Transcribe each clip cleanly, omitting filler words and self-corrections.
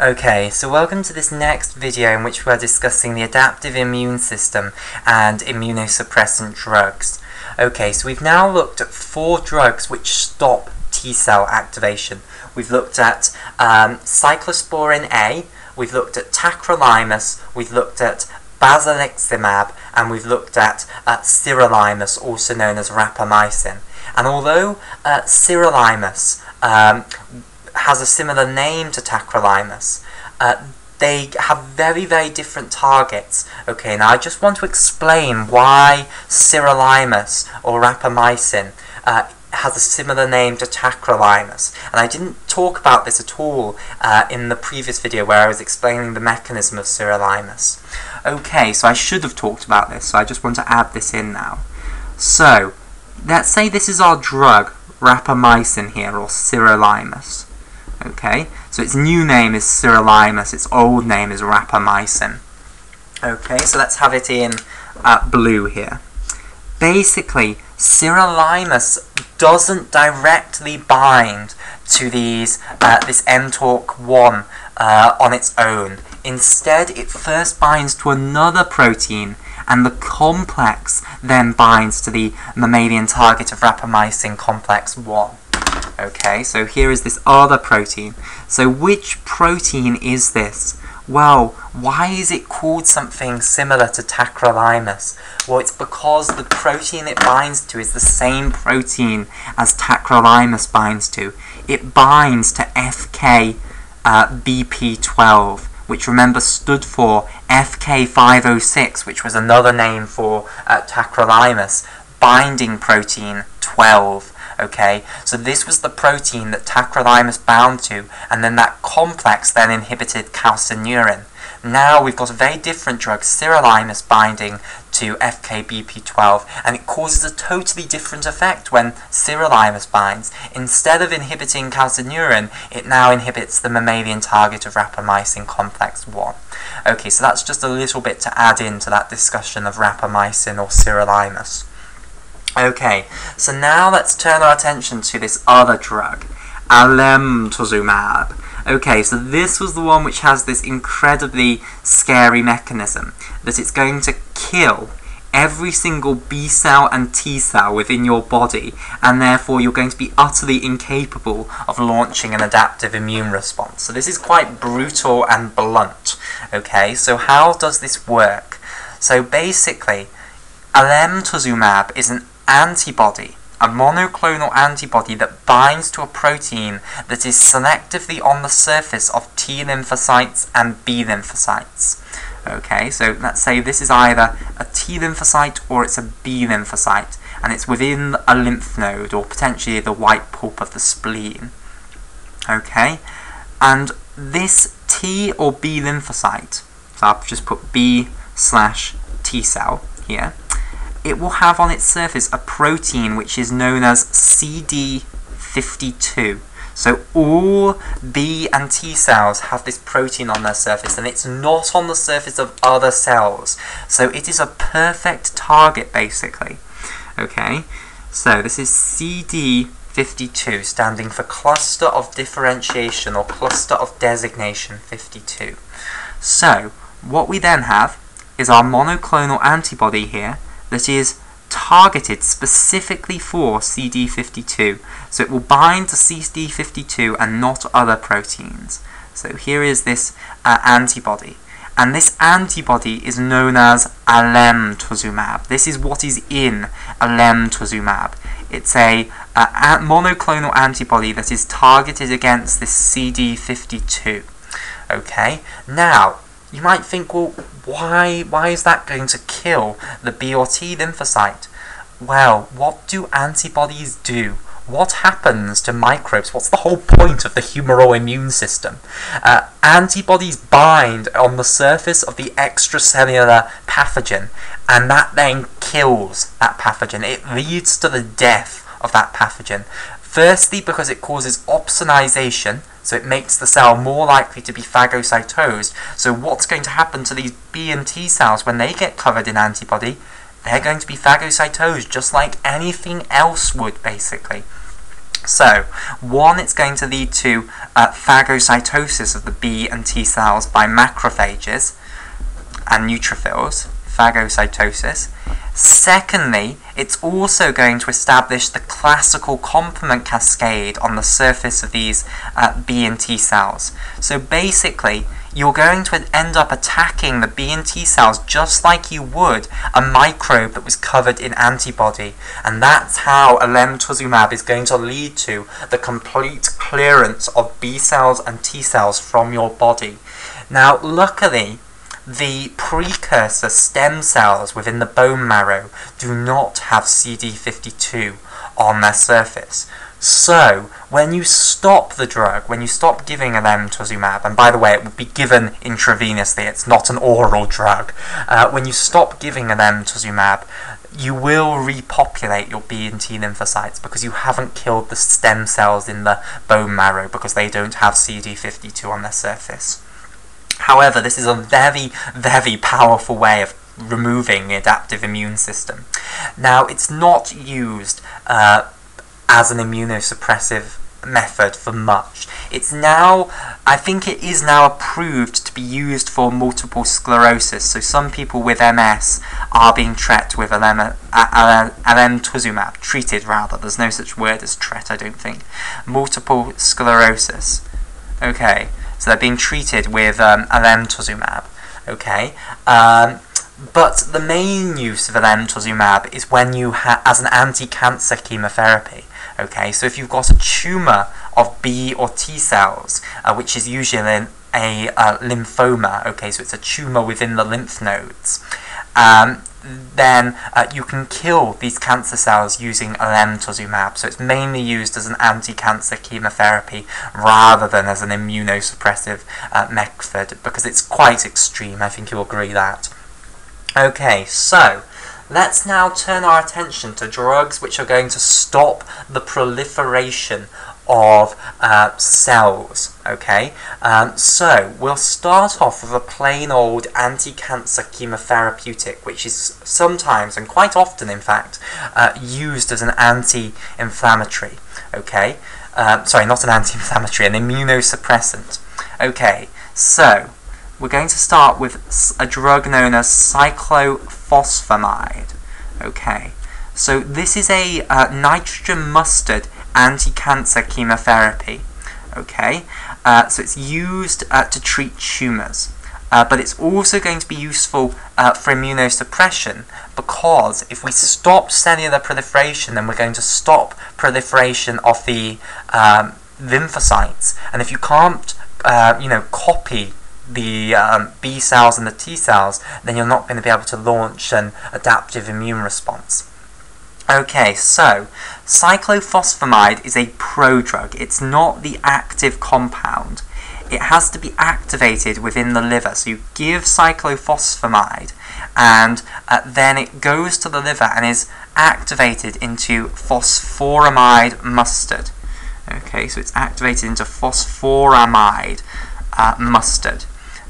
Okay, so welcome to this next video in which we're discussing the adaptive immune system and immunosuppressant drugs. Okay, so we've now looked at 4 drugs which stop T-cell activation. We've looked at cyclosporin A, we've looked at tacrolimus, we've looked at basiliximab, and we've looked at sirolimus, also known as rapamycin. And although sirolimus has a similar name to tacrolimus, they have very, very different targets. Okay, now I just want to explain why sirolimus or rapamycin has a similar name to tacrolimus. And I didn't talk about this at all in the previous video where I was explaining the mechanism of sirolimus. Okay, so I should have talked about this, so I just want to add this in now. So, let's say this is our drug, rapamycin here, or sirolimus. Okay, so its new name is sirolimus, its old name is rapamycin. Okay, so let's have it in blue here. Basically, sirolimus doesn't directly bind to this mTORC1 on its own. Instead, it first binds to another protein, and the complex then binds to the mammalian target of rapamycin complex 1. Okay, so here is this other protein. So which protein is this? Well, why is it called something similar to tacrolimus? Well, it's because the protein it binds to is the same protein as tacrolimus binds to. It binds to FKBP12, which remember stood for FK506, which was another name for tacrolimus, binding protein 12. Okay, so this was the protein that tacrolimus bound to, and then that complex then inhibited calcineurin. Now we've got a very different drug, sirolimus, binding to FKBP12, and it causes a totally different effect when sirolimus binds. Instead of inhibiting calcineurin, it now inhibits the mammalian target of rapamycin complex 1. Okay, so that's just a little bit to add into that discussion of rapamycin or sirolimus. Okay, so now let's turn our attention to this other drug, alemtuzumab. Okay, so this was the one which has this incredibly scary mechanism, that it's going to kill every single B cell and T cell within your body, and therefore you're going to be utterly incapable of launching an adaptive immune response. So this is quite brutal and blunt. Okay, so how does this work? So basically, alemtuzumab is an antibody, a monoclonal antibody that binds to a protein that is selectively on the surface of T lymphocytes and B lymphocytes. Okay, so let's say this is either a T lymphocyte or it's a B lymphocyte, and it's within a lymph node or potentially the white pulp of the spleen. Okay, and this T or B lymphocyte, so I'll just put B/T cell here, it will have on its surface a protein which is known as CD52. So all B and T cells have this protein on their surface, and it's not on the surface of other cells. So it is a perfect target, basically. Okay, so this is CD52, standing for Cluster of Differentiation or Cluster of Designation 52. So what we then have is our monoclonal antibody here, that is targeted specifically for CD52. So it will bind to CD52 and not other proteins. So here is this antibody. And this antibody is known as alemtuzumab. This is what is in alemtuzumab. It's a monoclonal antibody that is targeted against this CD52. Okay, now you might think, well, why is that going to kill the B or T lymphocyte? Well, what do antibodies do? What happens to microbes? What's the whole point of the humoral immune system? Antibodies bind on the surface of the extracellular pathogen, and that then kills that pathogen. It leads to the death of that pathogen. Firstly, because it causes opsonization, so it makes the cell more likely to be phagocytosed. So what's going to happen to these B and T cells when they get covered in antibody? They're going to be phagocytosed just like anything else would, basically. So, one, it's going to lead to phagocytosis of the B and T cells by macrophages and neutrophils, phagocytosis. Secondly, it's also going to establish the classical complement cascade on the surface of these B and T cells. So basically, you're going to end up attacking the B and T cells just like you would a microbe that was covered in antibody. And that's how alemtuzumab is going to lead to the complete clearance of B cells and T cells from your body. Now, luckily, the precursor stem cells within the bone marrow do not have CD52 on their surface. So, when you stop the drug, when you stop giving alemtuzumab, and by the way, it will be given intravenously, it's not an oral drug, when you stop giving alemtuzumab, you will repopulate your B and T lymphocytes because you haven't killed the stem cells in the bone marrow because they don't have CD52 on their surface. However, this is a very, very powerful way of removing the adaptive immune system. Now, it's not used as an immunosuppressive method for much. It's now, I think it is now approved to be used for multiple sclerosis. So some people with MS are being treated with alemtuzumab, treated rather. There's no such word as tret, I don't think. Multiple sclerosis. Okay, so they're being treated with alemtuzumab. Okay, but the main use of alemtuzumab is when you as an anti-cancer chemotherapy. Okay, so if you've got a tumour of B or T cells, which is usually a lymphoma, okay, so it's a tumour within the lymph nodes, then you can kill these cancer cells using alemtuzumab. So it's mainly used as an anti-cancer chemotherapy rather than as an immunosuppressive method, because it's quite extreme, I think you'll agree that. Okay, so let's now turn our attention to drugs which are going to stop the proliferation of cells. Okay, so we'll start off with a plain old anti-cancer chemotherapeutic, which is sometimes, and quite often in fact, used as an anti-inflammatory. Okay, sorry, not an anti-inflammatory, an immunosuppressant. Okay, so we're going to start with a drug known as cyclophosphamide. Okay, so this is a nitrogen mustard anti-cancer chemotherapy. Okay, so it's used to treat tumours, but it's also going to be useful for immunosuppression, because if we stop cellular proliferation, then we're going to stop proliferation of the lymphocytes, and if you can't copy the B cells and the T cells, then you're not going to be able to launch an adaptive immune response. Okay, so cyclophosphamide is a prodrug. It's not the active compound. It has to be activated within the liver. So you give cyclophosphamide, and then it goes to the liver and is activated into phosphoramide mustard. Okay, so it's activated into phosphoramide mustard.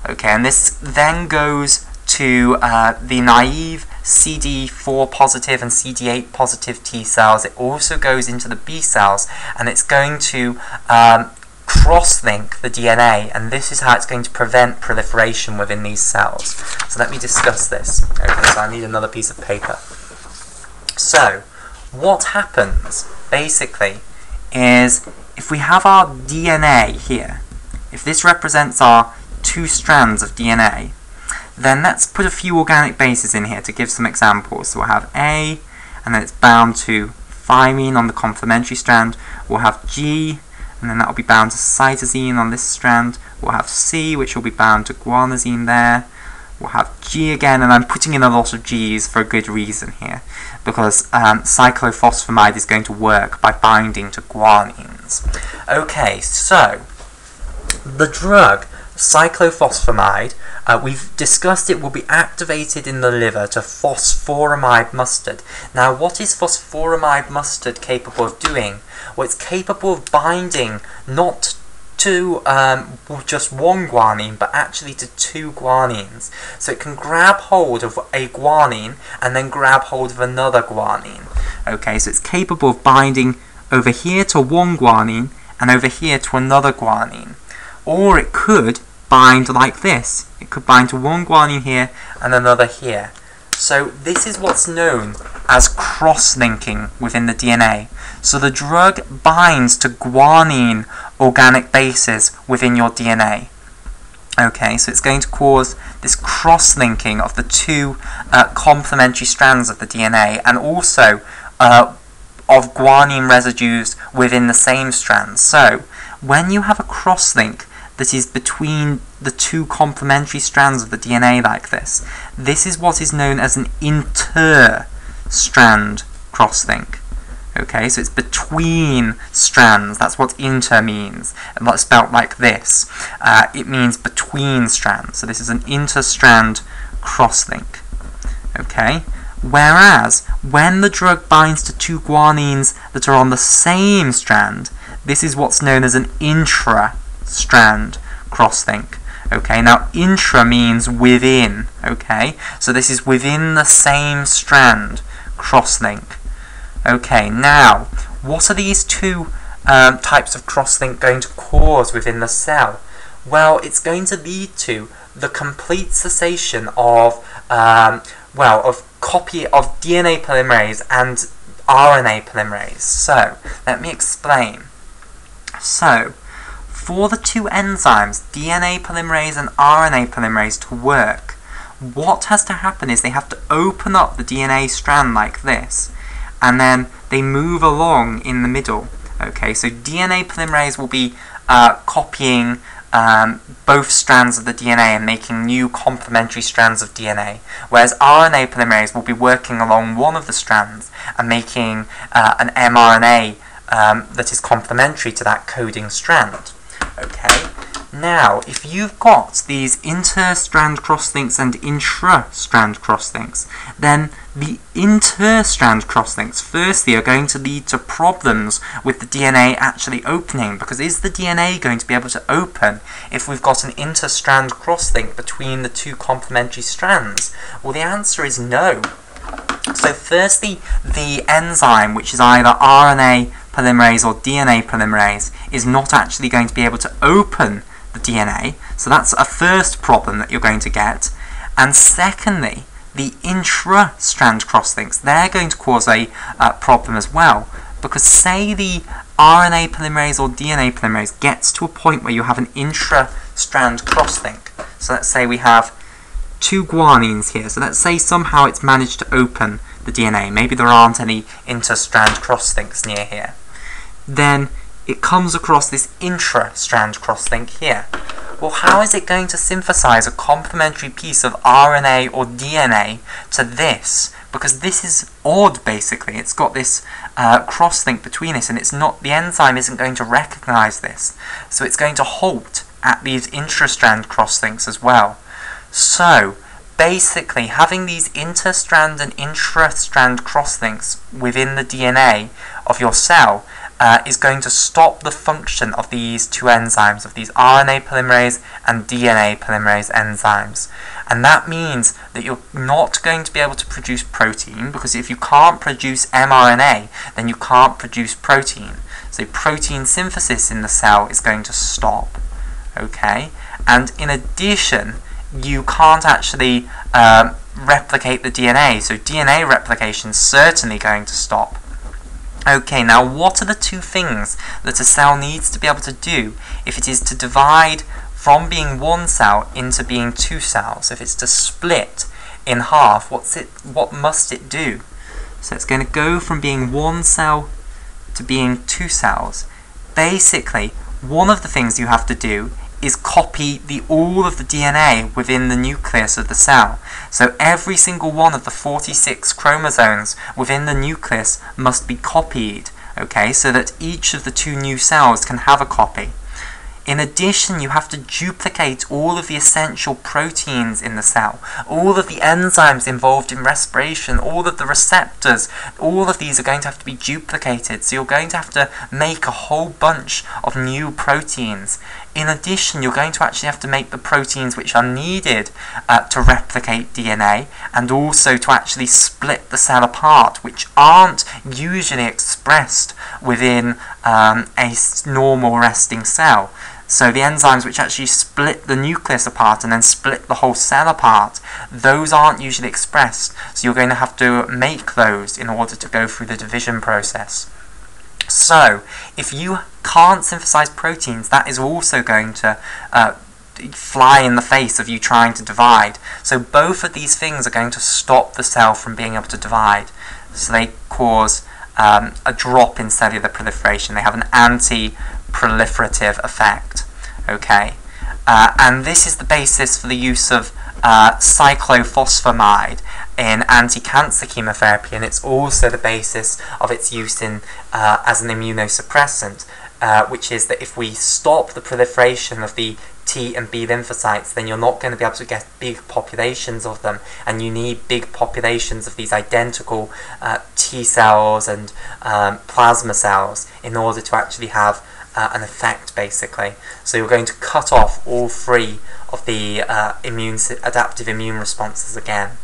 Okay, and this then goes to the naive CD4 positive and CD8 positive T cells. It also goes into the B cells, and it's going to cross-link the DNA, and this is how it's going to prevent proliferation within these cells. So let me discuss this. Okay, so I need another piece of paper. So, what happens, basically, is if we have our DNA here, if this represents our two strands of DNA, then let's put a few organic bases in here to give some examples. So we'll have A, and then it's bound to thymine on the complementary strand. We'll have G, and then that will be bound to cytosine on this strand. We'll have C, which will be bound to guanosine there. We'll have G again, and I'm putting in a lot of G's for a good reason here, because cyclophosphamide is going to work by binding to guanines. Okay, so the drug cyclophosphamide, we've discussed it will be activated in the liver to phosphoramide mustard. Now, what is phosphoramide mustard capable of doing? Well, it's capable of binding not to just one guanine, but actually to two guanines. So it can grab hold of a guanine and then grab hold of another guanine. Okay, so it's capable of binding over here to one guanine and over here to another guanine. Or it could bind like this. It could bind to one guanine here and another here. So this is what's known as cross-linking within the DNA. So the drug binds to guanine organic bases within your DNA. Okay, so it's going to cause this cross-linking of the two complementary strands of the DNA, and also of guanine residues within the same strands. So when you have a cross-link that is between the two complementary strands of the DNA like this, this is what is known as an inter-strand cross-link. Okay, so it's between strands. That's what inter means. And that's spelled like this. It means between strands. So this is an inter-strand cross-link. Okay, whereas when the drug binds to two guanines that are on the same strand, this is what's known as an intra-strand cross-link. Okay, now intra means within. Okay, so this is within the same strand cross-link. Okay, now, what are these two types of cross-link going to cause within the cell? Well, it's going to lead to the complete cessation of, copy of DNA polymerase and RNA polymerase. So, let me explain. So, for the two enzymes, DNA polymerase and RNA polymerase, to work, what has to happen is they have to open up the DNA strand like this, and then they move along in the middle. Okay, so DNA polymerase will be copying both strands of the DNA and making new complementary strands of DNA, whereas RNA polymerase will be working along one of the strands and making an mRNA that is complementary to that coding strand. Okay, now if you've got these inter-strand crosslinks and intra-strand crosslinks, then the inter-strand crosslinks firstly are going to lead to problems with the DNA actually opening, because is the DNA going to be able to open if we've got an inter-strand crosslink between the two complementary strands? Well, the answer is no. So firstly, the enzyme, which is either RNA polymerase or DNA polymerase, is not actually going to be able to open the DNA, so that's a first problem that you're going to get. And secondly, the intra-strand crosslinks, they're going to cause a problem as well, because say the RNA polymerase or DNA polymerase gets to a point where you have an intra-strand crosslink. So let's say we have two guanines here, so let's say somehow it's managed to open the DNA, maybe there aren't any inter-strand crosslinks near here. Then it comes across this intra-strand crosslink here. Well, how is it going to synthesize a complementary piece of RNA or DNA to this? Because this is odd, basically. It's got this crosslink between it, and it's not, the enzyme isn't going to recognize this. So it's going to halt at these intra-strand crosslinks as well. So, basically, having these inter-strand and intra-strand crosslinks within the DNA of your cell is going to stop the function of these two enzymes, of these RNA polymerase and DNA polymerase enzymes. And that means that you're not going to be able to produce protein, because if you can't produce mRNA, then you can't produce protein. So protein synthesis in the cell is going to stop. Okay? And in addition, you can't actually replicate the DNA, so DNA replication is certainly going to stop. Okay, now what are the two things that a cell needs to be able to do if it is to divide from being one cell into being two cells? If it's to split in half, what must it do? So it's going to go from being one cell to being two cells. Basically, one of the things you have to do is copy all of the DNA within the nucleus of the cell. So every single one of the 46 chromosomes within the nucleus must be copied, okay, so that each of the two new cells can have a copy. In addition, you have to duplicate all of the essential proteins in the cell, all of the enzymes involved in respiration, all of the receptors, all of these are going to have to be duplicated. So you're going to have to make a whole bunch of new proteins In addition, you're going to actually have to make the proteins which are needed to replicate DNA, and also to actually split the cell apart, which aren't usually expressed within a normal resting cell. So the enzymes which actually split the nucleus apart and then split the whole cell apart, those aren't usually expressed. So you're going to have to make those in order to go through the division process. So if you can't synthesize proteins, that is also going to fly in the face of you trying to divide. So both of these things are going to stop the cell from being able to divide. So they cause a drop in cellular proliferation. They have an anti-proliferative effect. Okay, and this is the basis for the use of cyclophosphamide in anti-cancer chemotherapy, and it's also the basis of its use in as an immunosuppressant, which is that if we stop the proliferation of the T and B lymphocytes, then you're not going to be able to get big populations of them, and you need big populations of these identical T cells and plasma cells in order to actually have an effect, basically. So you're going to cut off all three of the adaptive immune responses again.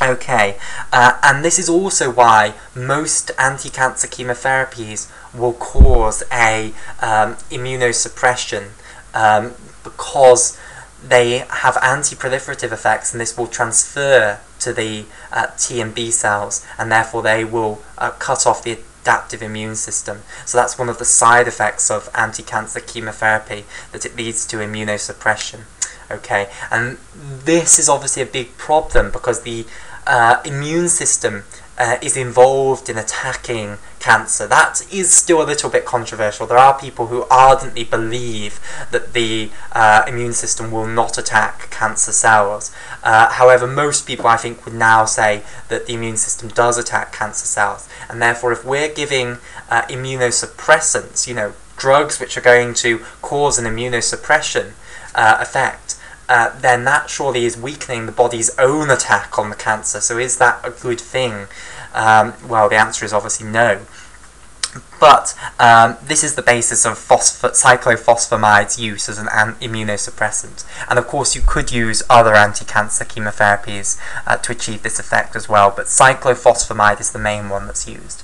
Okay, and this is also why most anti-cancer chemotherapies will cause a immunosuppression, because they have anti-proliferative effects, and this will transfer to the T and B cells, and therefore they will cut off the adaptive immune system. So that's one of the side effects of anti-cancer chemotherapy, that it leads to immunosuppression. Okay, and this is obviously a big problem, because the immune system is involved in attacking cancer. That is still a little bit controversial. There are people who ardently believe that the immune system will not attack cancer cells. However, most people, I think, would now say that the immune system does attack cancer cells, and therefore if we're giving immunosuppressants, you know, drugs which are going to cause an immunosuppression effect, then that surely is weakening the body's own attack on the cancer. So is that a good thing? Well, the answer is obviously no. But this is the basis of cyclophosphamide's use as an immunosuppressant. And of course you could use other anti-cancer chemotherapies to achieve this effect as well, but cyclophosphamide is the main one that's used.